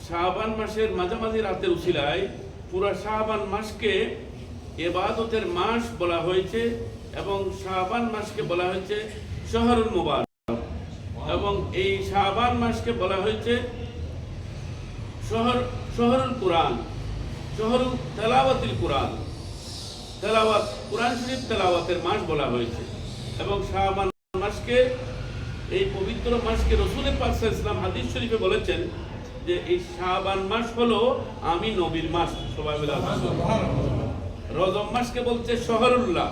শাবান মাসের মাঝামাঝি রাতের উসিলায় পুরা শাবান মাসকে ইবাদতের মাস বলা হয়েছে এবং শাবান মাসকে বলা হয়েছে শহরুল মুবারক এবং এই শাবান মাসকে বলা হয়েছে শহরুল কুরআন, শহরুল তেলাওয়াতিল কুরআন, তেলাওয়াত কুরআন শরীফ তেলাওয়াতের মাস বলা হয়েছে। এবং শাবান মাসকে, এই পবিত্র মাসকে রাসূল পাক সাল্লাল্লাহু আলাইহি ওয়াসাল্লাম হাদিস শরীফে বলেছেন যে এই শাবান মাস হলো আমি নবীর মাস। সবাই বলে সুবহানাল্লাহ। রজব মাসকে বলছে শহরুল্লাহ,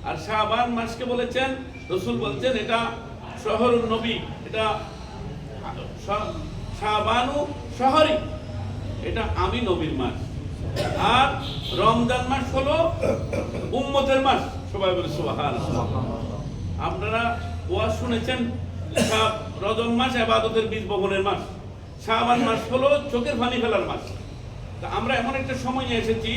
আর শাবান মাসকে বলেছেন রাসূল বলছেন এটা শহরুন নবী, এটা শাবানু শহরি, এটা আমি নবীর মাস। আর রমজান মাস হলো উম্মতের মাস। সবাই বলে সুবহানাল্লাহ। আপনারা ওয়াজ শুনেছেন রজব মাস ইবাদতের বীজ বপনের মাস, শাবান মাস হলো চোখের পানি ফেলার মাস। তা আমরা এমন একটা সময় নিয়ে এসেছি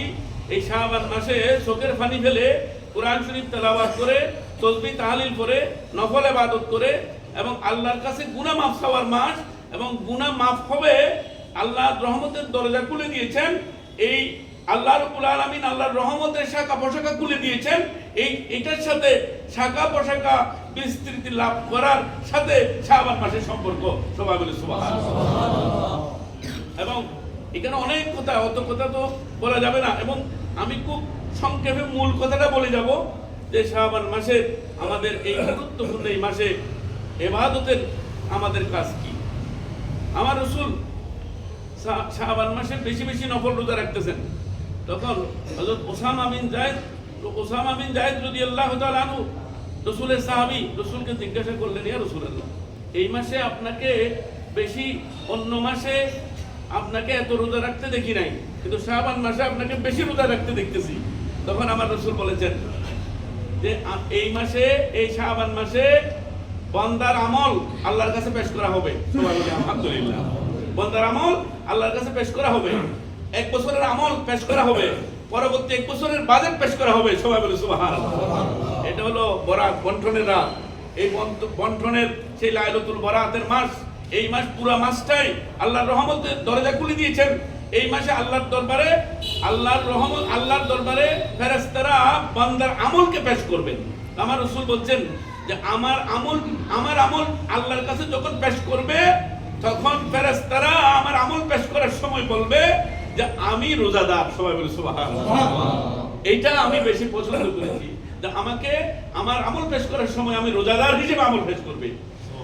এই শাবান মাসে চোখের পানি ফেলে কুরআন শরীফ তেলাওয়াত করে তাসবিহ তাহলিল করে নফল ইবাদত করে এবং আল্লাহর কাছে গুনাহ মাফ চাওয়ার মাস। এবং গুনাহ মাফ হবে, আল্লাহর রহমতের দরজা খুলে দিয়েছেন। এই আল্লাহ রাব্বুল আলামিন আল্লাহর রহমতের শাখা প্রশাখা খুলে দিয়েছেন। এটার সাথে শাখা প্রশাখা বিস্তৃতি লাভ করার সাথে শাবান মাসের সম্পর্ক। সবাই বলে সুবহানাল্লাহ। এবং এখানে অনেক কথা, অত কথা তো বলা যাবে না, এবং আমি খুব সংক্ষেপে মূল কথাটা বলে যাব যে শাবান মাসে আমাদের এই গুরুত্বপূর্ণ এই মাসে ইবাদতের আমাদের কাজ কি। আমার রাসূল শাবান মাসে বেশি বেশি নফল রোজা রাখতেছেন। তখন হযরত ওসামা বিন যায়েদ রাদিয়াল্লাহু তাআলা আনহু রাসূলের সাহাবী রাসূলকে জিজ্ঞাসা করলেন, ইয়া রাসূলুল্লাহ, এই মাসে আপনাকে বেশি, অন্য মাসে আপনাকে এত রোজা রাখতে দেখি নাই, কিন্তু শাবান মাসে আপনাকে বেশি রোজা রাখতে দেখতেছি। তখন আমার রাসূল বলেছেন যে এই মাসে, এই শাবান মাসে বান্দার আমল আল্লাহর কাছে পেশ করা হবে। সবাই বলি আলহামদুলিল্লাহ। বান্দার আমল আল্লাহর কাছে পেশ করা হবে, এক বছরের আমল পেশ করা হবে, পরবর্তী এক বছরের বাজেট পেশ করা হবে। সবাই বলে সুবহানাল্লাহ। এটা হলো বরাত, বন্টনের রাত। এই বন্টনের সেই লাইলাতুল বরাতের মাস। এই মাস পুরো মাসটাই আল্লাহর রহমতের দরজা খুলে দিয়েছেন। এই মাসে আল্লাহর দরবারে, আল্লাহর রহমত, আল্লাহর দরবারে ফেরেশতারা বান্দার আমলকে পেশ করবেন। আমার রাসূল বলছেন যে আমার আমল আল্লাহর কাছে যখন পেশ করবে, তখন ফেরেশতারা আমার আমল পেশ করার সময় বলবে যে আমি রোজাদার। সবাই বলে সুবহানাল্লাহ। এইটা আমি বেশি পছন্দ করেছি যে আমাকে আমার আমল পেশ করার সময় আমি রোজাদার হিসেবে আমল পেশ করবে।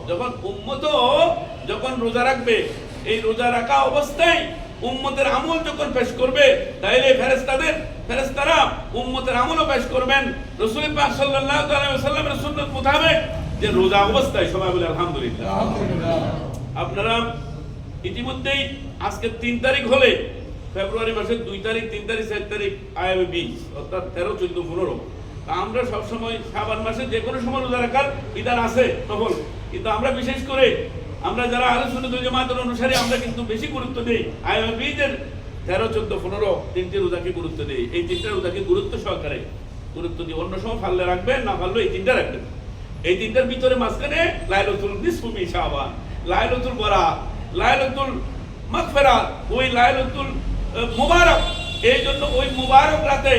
যখন উম্মত যখন রোজা রাখবে, এই রোজা রাখা অবস্থায় উম্মতের আমল যখন পেশ করবে, তাইলে ফেরেশতারা উম্মতের আমলও পেশ করবেন রাসূল পাক সাল্লাল্লাহু আলাইহি ওয়াসাল্লামের সুন্নাত মোতাবেক, যে রোজা অবস্থায়। সবাই বলে আলহামদুলিল্লাহ। আপনারা ইতিমধ্যেই আজকে 3 তারিখ হলে, ফেব্রুয়ারি মাসের 2 তারিখ, 3 তারিখ, 4 তারিখ আয়াবে 20, অর্থাৎ 13, 14, 15। আমরা সবসময় শাবান মাসে যে কোনো সময় রোজা রাখার বিধান আছে নফল, কিন্তু আমরা বিশেষ করে আমরা যারা আহলে সুন্নাত ওয়াল জামাতের অনুসারী, আমরা কিন্তু বেশি গুরুত্ব দেই আয়াবে 20-এর 13, 14, 15 তিনটি রোজাকে গুরুত্ব দেই। এই তিনটা রোজাকে গুরুত্ব সহকারে গুরুত্ব দিয়ে অন্য সময় ফাললে রাখবেন, না ফাললে এই তিনটা রাখবেন। এই তিনটার ভিতরে মাঝখানে লাইলাতুল নিসফু মিন শাবান, লাইলাতুল বরাত, লাইলাতুল মাগফিরাত, ওই লাইলাতুল মুবারক। এই জন্য ওই মুবারক রাতে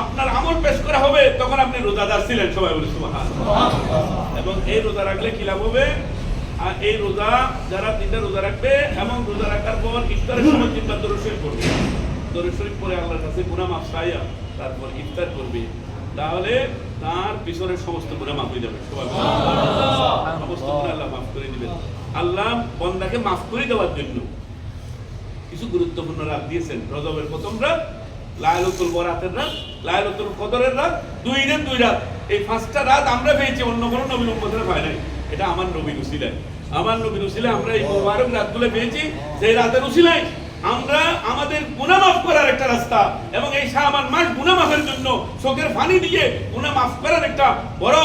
আপনার আমল পেশ করা হবে, তখন আপনি রোজাদার ছিলেন। সবাই বলে সুবহানাল্লাহ। এবং এই রোজা রাখলে কি লাভ হবে? আর এই রোজা যারা 3টা রোজা রাখবে এবং রোজা রাখার পর ইফতারের সময় 3বার দরুদ শরীফ পড়বে, দরুদ শরীফ পড়ে আল্লাহর কাছে গুনাহ মাফ চাইয়া তারপর ইফতার করবে, তাহলে তার পিছনের সমস্ত গুনাহ মাফ হয়ে যাবে। সবাই সুবহানাল্লাহ। সমস্ত গুনাহ আল্লাহ মাফ করে দিবেন। আল্লাহ বান্দাকে মাফ করে দেওয়ার জন্য কিছু গুরুত্বপূর্ণ রাত দিয়েছেন। রজবের প্রথম রাত, লাইলাতুল বরাতের রাত, লাইলাতুল কদরের রাত, 2 দিন 2 রাত। এই 5টা রাত আমরা পেয়েছি, অন্য কোনো নবীর উম্মতেরা পায় নাই। এটা আমার নবীর উসিলায়, আমার নবীর উসিলায় আমরা এই মুবারক রাতগুলো পেয়েছি। সেই রাতের উসিলায় আমরা আমাদের গুনাহ মাফ করার একটা রাস্তা, এবং এই শাবান মাস গুনাহ মাফের জন্য চোখের পানি দিয়ে গুনাহ মাফ করার একটা বড়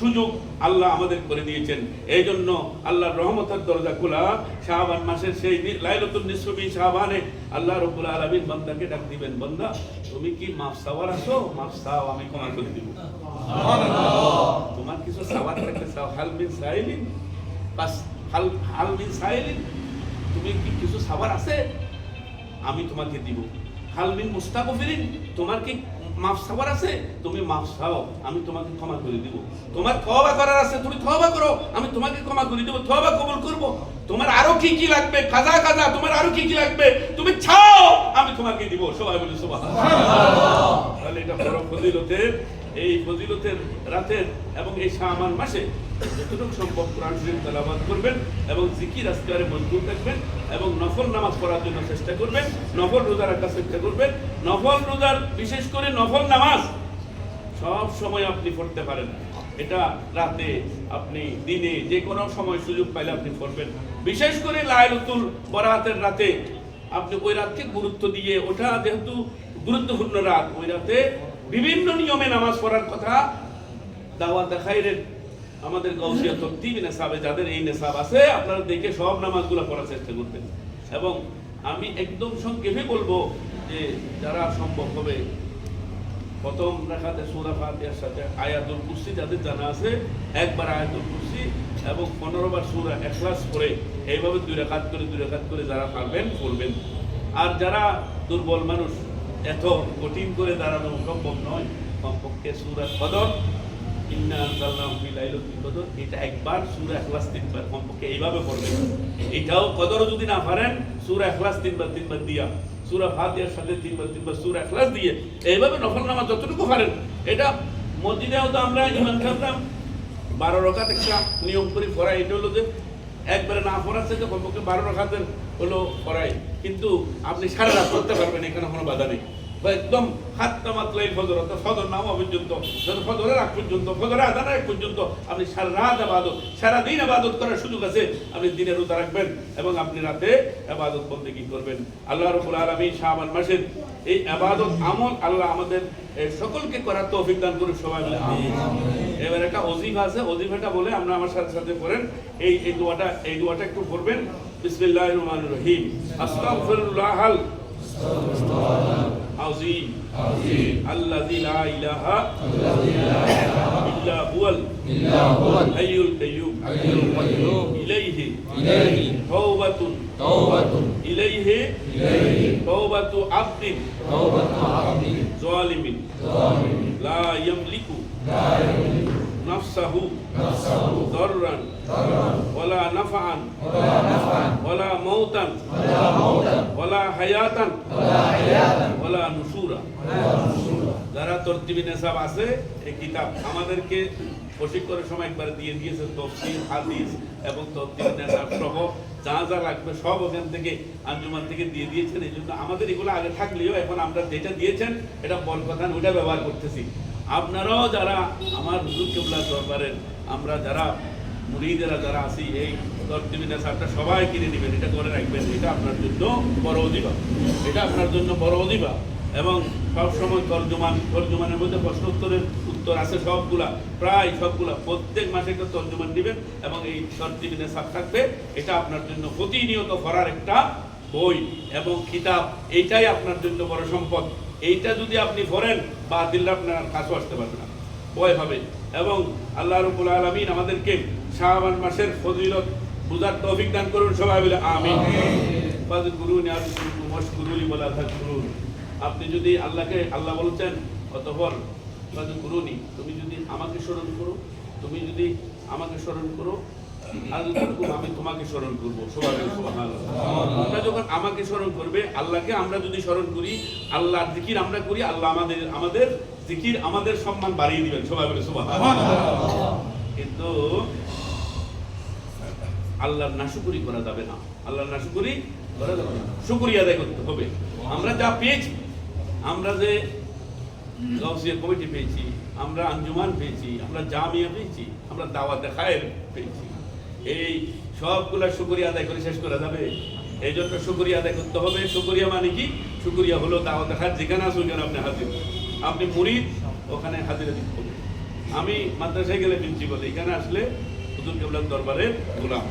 সুযোগ আল্লাহ আমাদের করে দিয়েছেন। এই জন্য আল্লাহর রহমতের দরজা খোলা শাবান মাসের সেই লাইলাতুল নিসফু মিন শাবানে আল্লাহ রাব্বুল আলামিন বান্দাকে ডাক দিবেন, বান্দা তুমি কি মাফ চাওয়ার আছো? মাফ চাও, আমি ক্ষমা করে দিব। সুবহানাল্লাহ। তোমার কিছু চাওয়ার থাকলে চাও। হাল মিন সাইলিন, বাস হাল মিন সাইলিন, তুমি কি কিছু সাবার আছে, আমি তোমাকে দিব। হালমিন মুস্তাগফিরিন, তোমার কি মাফ সাবার আছে, তুমি মাফ চাও, আমি তোমাকে ক্ষমা করে দিব। তোমার তওবা করার আছে, তুমি তওবা করো, আমি তোমাকে ক্ষমা করে দিব, তওবা কবুল করব। তোমার আরো কি কি লাগবে, কাজা কাজা, তোমার আরো কি কি লাগবে, তুমি চাও, আমি তোমাকে দিব। সবাই বলি সুবহানাল্লাহ। তাহলে এটা বড় ফজিলতের, এই ফজিলতের রাতের এবং এই শাবান মাসে যতটুকু সম্ভব কোরআন শরীফ তেলাওয়াত করবেন এবং জিকির আজকারে মজবুত থাকবেন এবং নফল নামাজ পড়ার জন্য চেষ্টা করবেন, নফল রোজা রাখার চেষ্টা করবেন। নফল রোজার, বিশেষ করে নফল নামাজ সব সময় আপনি পড়তে পারেন, এটা রাতে আপনি দিনে যে কোনো সময় সুযোগ পাইলে আপনি পড়বেন। বিশেষ করে লাইলাতুল বরাতের রাতে আপনি ওই রাতকে গুরুত্ব দিয়ে, ওটা যেহেতু গুরুত্বপূর্ণ রাত, ওই রাতে বিভিন্ন নিয়মে নামাজ পড়ার কথা দাওয়াত খায়রের আমাদের গাউসিয়া তরতিব নেসাবে, যাদের এই নেসাব আছে আপনারা দেখে সব নামাজগুলো পড়ার চেষ্টা করবেন। এবং আমি একদম সংক্ষেপে বলবো যে যারা সম্ভব হবে প্রথম রাকাতে সূরা ফাতিহার সাথে আয়াতুল কুরসি যাদের জানা আছে, একবার আয়াতুল কুরসি এবং 15 বার সূরা ইখলাস পড়ে এইভাবে 2 রাকাত করে যারা পারবেন পড়বেন। আর যারা দুর্বল মানুষ, এত কঠিন করে দাঁড়ানো সম্ভব নয়, কমপক্ষে সূরা কদর, ইন্না আনজালনাহু ফি লাইলাতুল কদর, এটা একবার, সূরা ইখলাস 3 বার, কমপক্ষে এইভাবে পড়বেন। এটাও কদরও যদি না পারেন, সূরা ইখলাস 3 বার দিয়া, সূরা ফাতিহার সাথে 3 বার সূরা ইখলাস দিয়ে এইভাবে নফল নামাজ যতটুকু পারেন। এটা মসজিদেও তো আমরা ইমাম সাহেবরা 12 রাকাত একটা নিয়ম করে পড়াই, এটা হলো যে একবারে না পড়ার থেকে কমপক্ষে 12 রাকাতের হলো পড়াই, কিন্তু আপনি সারা রাত পড়তে পারবেন, এখানে কোনো বাধা নেই। বা একদম হাত্তা মাতলাই ফজর, অর্থাৎ ফজর নামা পর্যন্ত, যত ফজরের আগ পর্যন্ত, ফজরের আজানের আগ পর্যন্ত আপনি সারা রাত ইবাদত, সারা দিন ইবাদত করার সুযোগ আছে। আপনি দিনে রোজা রাখবেন এবং আপনি রাতে ইবাদত বন্দেগী করবেন। আল্লাহ রাব্বুল আলামিন শাবান মাসের এই ইবাদত আমল আল্লাহ আমাদের সকলকে করার তৌফিক দান করুন, সবাই বলে আমিন। এবার একটা ওজিফা আছে, ওজিফাটা বলে আমরা আমার সাথে সাথে পড়েন, এই দোয়াটা একটু পড়বেন। বিসমিল্লাহির রহমানির রহিম। আস্তাগফিরুল্লাহাল عظيم الذي لا إله إلا هو الحي القيوم إليه توبة إليه توبة عبد ظالم لا يملك نفسه ضرا ولا نفعا ولا موتا ولا حياة ولا نشورا। যারা তরতিবি নেসাব আছে, এই কিতাব আমাদেরকে প্রশিক্ষণের সময় একবার দিয়ে দিয়েছে, তাফসীর, হাদিস এবং তরতিবি নেসাব সহ যা যা লাগবে সব ওখান থেকে আঞ্জুমান থেকে দিয়ে দিয়েছেন। এই জন্য আমাদের এগুলো আগে থাকলেও এখন আমরা যেটা দিয়েছেন এটা বরকতান, ওটা ব্যবহার করতেছি। আপনারাও যারা আমার হুজুর কিবলার দরবারের আমরা যারা মুরিদেরা যারা আছি, এই তরতিবি নেসাবটা সবাই কিনে নেবেন, এটা করে রাখবেন। এটা আপনার জন্য বড় অজিফা, এটা আপনার জন্য বড় অজিফা। এবং সবসময় তর্জমানের মধ্যে প্রশ্ন উত্তরের উত্তর আছে সবগুলা, প্রায় সবগুলা। প্রত্যেক মাসে একটা তর্জমান দিবেন এবং এই তরতিবি নেসাব থাকবে। এটা আপনার জন্য প্রতিনিয়ত পড়ার একটা বই এবং কিতাব, এইটাই আপনার জন্য বড় সম্পদ। এইটা যদি আপনি পড়েন, বাতিলরা আপনার কাছে আসতে পারবে না, ভয় হবে। এবং আল্লাহ রাব্বুল আলামিন আমাদেরকে শাবান মাসের ফজিলত বুঝার তৌফিক দান করুন, সবাই বলে আমিন। ফাযকুরুনি আযকুরকুম ওয়াশকুরুলি ওয়ালা তাকফুরুন। আপনি যদি আল্লাহকে, আল্লাহ বলছেন অতঃপর ফাযকুরুনি, তুমি যদি আমাকে স্মরণ করো, তুমি যদি আমাকে স্মরণ করো, আযকুরকুম, আমি তোমাকে স্মরণ করব। সুবহানাল্লাহ। তোমরা যখন আমাকে স্মরণ করবে, আল্লাহকে আমরা যদি স্মরণ করি, আল্লাহর জিকির আমরা করি, আল্লাহ আমাদের জিকির, আমাদের সম্মান বাড়িয়ে দিবেন। সবাই বলে সুবহানাল্লাহ। কিন্তু আল্লাহর নাশুকরি করা যাবে না, আল্লাহর নাশুকরি করা যাবে না, শুকরিয়া আদায় করতে হবে। আমরা যা পেয়েছি, আমরা যে গাউসিয়া কমিটি পেয়েছি, আমরা আঞ্জুমান পেয়েছি, আমরা জামিয়া পেয়েছি, আমরা দাওয়াত খায়ের পেয়েছি, এই সবগুলা শুকরিয়া আদায় করে শেষ করা যাবে? এই জন্য শুকরিয়া আদায় করতে হবে। শুকরিয়া মানে কি? শুকরিয়া হলো দাওয়াত খায়ের যেখানে আসুন কেন আপনি হাজির, আপনি মুরিদ, ওখানে হাজিরা দিতে হবে। আমি মাদ্রাসায় গেলে প্রিন্সিপাল, এখানে আসলে হুজুর কিবলার দরবারের গোলাম,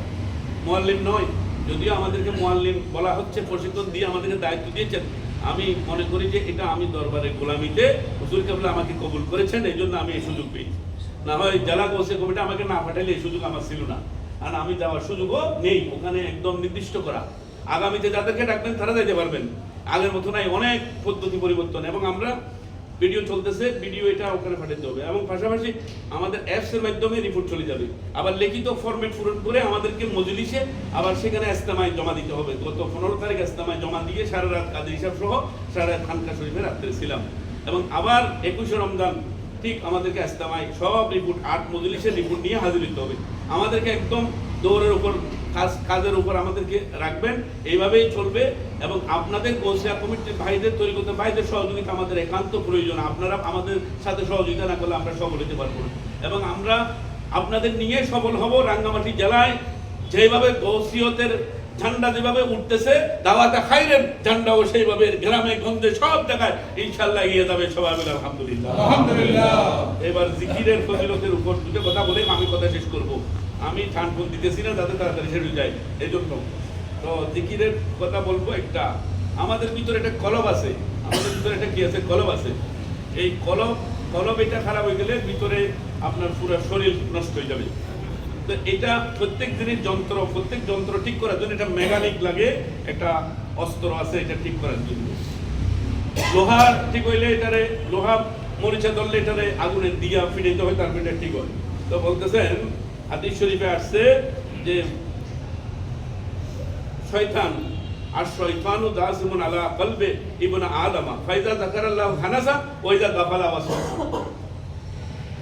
মুআল্লিম নয়। যদিও আমাদেরকে মুআল্লিম বলা হচ্ছে, প্রশিক্ষণ দিয়ে আমাদেরকে দায়িত্ব দিয়েছেন, আমি মনে করি যে এটা আমি দরবারের গোলামিতে হুজুর কিবলা আমাকে কবুল করেছেন, এই জন্য আমি এই সুযোগ পেয়েছি। না হয় জেলা গাউসিয়া কমিটি আমাকে না পাঠাইলে এই সুযোগ আমার ছিল না, আর আমি যাওয়ার সুযোগও নেই। ওখানে একদম নির্দিষ্ট করা আগামীতে যাদেরকে ডাকবেন তারা যাইতে পারবেন। আগের মতো নাই, অনেক পদ্ধতি পরিবর্তন। এবং আমরা ভিডিও চলতেছে, ভিডিও এটা ওখানে পাঠাতে হবে। এবং পাশাপাশি আমাদের অ্যাপসের মাধ্যমে রিপোর্ট চলে যাবে। আবার লিখিত ফরম্যাট পূরণ করে আমাদেরকে মজলিসে আবার সেখানে ইস্তেমায় জমা দিতে হবে। গত 15 তারিখ ইস্তেমায় জমা দিয়ে সারা রাত কাদের হিসাব সহ সারা রাত খানকা শরীফে রাত্রে ছিলাম। এবং আবার 21শে রমজান ঠিক আমাদেরকে ইস্তেমায় সব রিপোর্ট 8 মজলিসের রিপোর্ট নিয়ে হাজির হতে হবে। আমাদেরকে একদম দৌড়ের উপর কাজের উপর আমাদেরকে রাখবেন, এইভাবেই চলবে। এবং আপনাদের গোলসিয়া কমিটির ভাইদের, তরিকত ভাইদের সহযোগিতা আমাদের একান্ত প্রয়োজন। আপনারা আমাদের সাথে সহযোগিতা না করলে আমরা সফল হতে পারবো না। এবং আমরা আপনাদের নিয়ে সফল হব। রাঙ্গামাটি জেলায় যেভাবে গৌসিয়তের ঝান্ডা যেভাবে উঠতেছে, দাওয়াতে খাইরের ঝান্ডাও সেইভাবে গ্রামে গঞ্জে সব জায়গায় ইনশাআল্লাহ এগিয়ে যাবে। সবাই বলে আলহামদুলিল্লাহ। আলহামদুলিল্লাহ। এবার জিকিরের ফজিলতের উপর দুটো কথা বলে আমি কথা শেষ করব। আমি ঠানফোন দিতেছি না যাতে তাড়াতাড়ি শেষ হয়ে যায়, এই জন্য। তো জিকিরের কথা বলবো। একটা আমাদের ভিতরে একটা কলব আছে, আমাদের ভিতরে একটা কি আছে, কলব আছে। এই কলব এটা খারাপ হয়ে গেলে ভিতরে আপনার পুরো শরীর নষ্ট হয়ে যাবে। তো এটা প্রত্যেক দিনের যন্ত্র, প্রত্যেক যন্ত্র ঠিক করার জন্য এটা মেকানিক লাগে, একটা অস্ত্র আছে এটা ঠিক করার জন্য। লোহা ঠিক হইলে এটারে, লোহা মরিচা ধরলে এটারে আগুনের দিয়া ফিরাইতে হয়, তারপর এটা ঠিক হয়। তো বলতেছেন হাদিস শরীফে আসছে যে শয়তান আর শয়তানু দাসিমুন আলা কলবে ইবনে আদমা ফাইজা যাকারাল্লাহু খানাসা ওয়া ইযা গাফালা ওয়াসওয়াসা।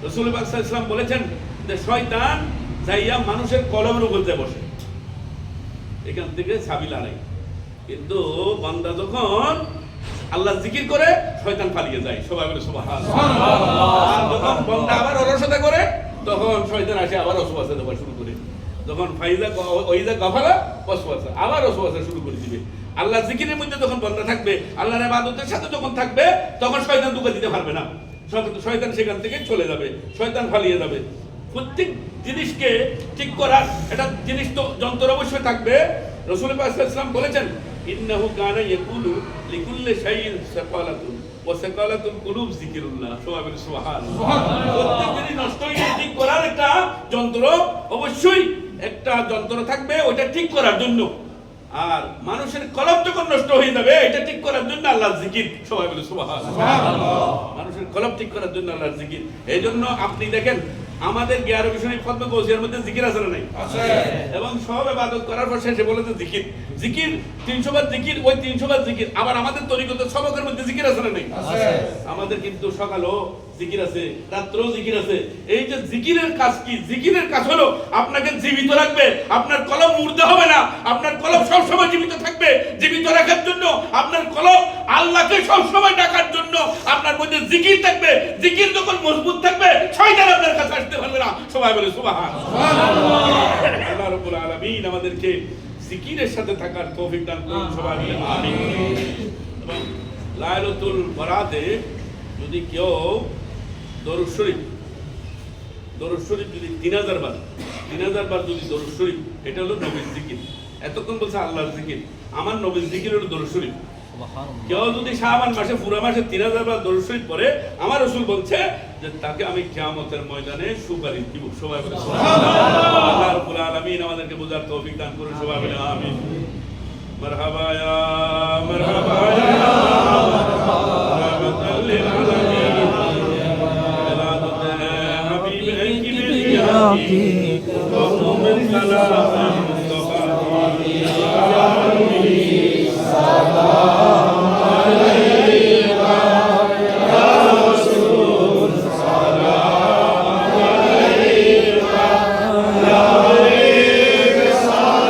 রাসূল পাক সাল্লাল্লাহু আলাইহি ওয়াসাল্লাম বলেছেন যে শয়তান যাইয়া মানুষের কলমের উপর যায় বসে, এখান থেকে চাবি লড়াই। কিন্তু বান্দা যখন আল্লাহ জিকির করে শয়তান পালিয়ে যায়। সবাই বলে সুবহানাল্লাহ। আর যখন বান্দা আবার অলসতা করে তখন শয়তান আসে আবার ওয়াসওয়াসা দেওয়া শুরু করে। যখন ফাইজা ওইজা গাফালা ওয়াসওয়াসা, আবার ওয়াসওয়াসা শুরু করে দিবে। আল্লাহ জিকিরের মধ্যে যখন বান্দা থাকবে, আল্লাহর ইবাদতের সাথে যখন থাকবে, তখন শয়তান ধোঁকা দিতে পারবে না। শয়তান সেখান থেকে চলে যাবে, শয়তান পালিয়ে যাবে। প্রত্যেক জিনিসকে ঠিক করার একটা জিনিস তো যন্ত্র অবশ্যই থাকবে। রাসূল পাক সাল্লাল্লাহু আলাইহি ওয়াসাল্লাম বলেছেন ইন্নাহু কানা ইয়াকুলু লিকুল্লি শাইইন সাকালাতুন ওয়া সাকালাতুল কুলুব যিকিরুল্লাহ। সবাই বলে সুবহানাল্লাহ। প্রত্যেক জিনিস নষ্ট হয়ে ঠিক করার একটা যন্ত্র অবশ্যই একটা যন্ত্র থাকবে, ওটা ঠিক করার জন্য। আর মানুষের কলব যখন নষ্ট হয়ে যাবে, এটা ঠিক করার জন্য আল্লাহর জিকির। সবাই বলে সুবহানাল্লাহ। মানুষের কলব ঠিক করার জন্য আল্লাহর জিকির। এই জন্য আপনি দেখেন আমাদের 11 শরীফ খতমে গৌসিয়ার মধ্যে জিকির আছে না নাই? আছে। এবং সব ইবাদত করার পর শেষে বলে যে জিকির, জিকির 300 বার জিকির, ওই 300 বার জিকির। আবার আমাদের তরিকত সবকের মধ্যে জিকির আছে না নাই? আছে। আমাদের কিন্তু সকালও জিকির আছে, রাত্রেও জিকির আছে। এই যে জিকিরের কাজ কি? জিকিরের কাজ হলো আপনাকে জীবিত রাখবে, আপনার কলব মুর্দা হবে না, আপনার কলব সবসময় জীবিত থাকবে। জীবিত রাখার জন্য আপনার কলব আল্লাহকে সবসময় ডাকার জন্য আপনার মধ্যে জিকির থাকবে। জিকির যখন মজবুত থাকবে, শয়তান আপনার কাছে আসতে পারবে না। সবাই বলে সুবহানাল্লাহ। আল্লাহ রাব্বুল আলামিন আমাদেরকে জিকিরের সাথে থাকার তৌফিক দান করুন। সবাই বলে আমিন। এবং লাইলাতুল বরাতে যদি কেউ দরুদ শরীফ যদি 3000 বার যদি দরুদ শরীফ, এটা হলো নবীর জিকির। এতক্ষণ বলছে আল্লাহর জিকির, আমার নবীর জিকির হলো দরুদ শরীফ। কেউ যদি শাবান মাসে পুরো মাসে 3000 বার দরুদ শরীফ পড়ে, আমার রাসূল বলছে যে তাকে আমি কিয়ামতের ময়দানে সুপারিশ দিব। সবাই বলে সুবহানাল্লাহ। আল্লাহ রাব্বুল আলামিন আমাদেরকে বোঝার তৌফিক দান করুন। সবাই বলে আমিন। মারহাবা ইয়া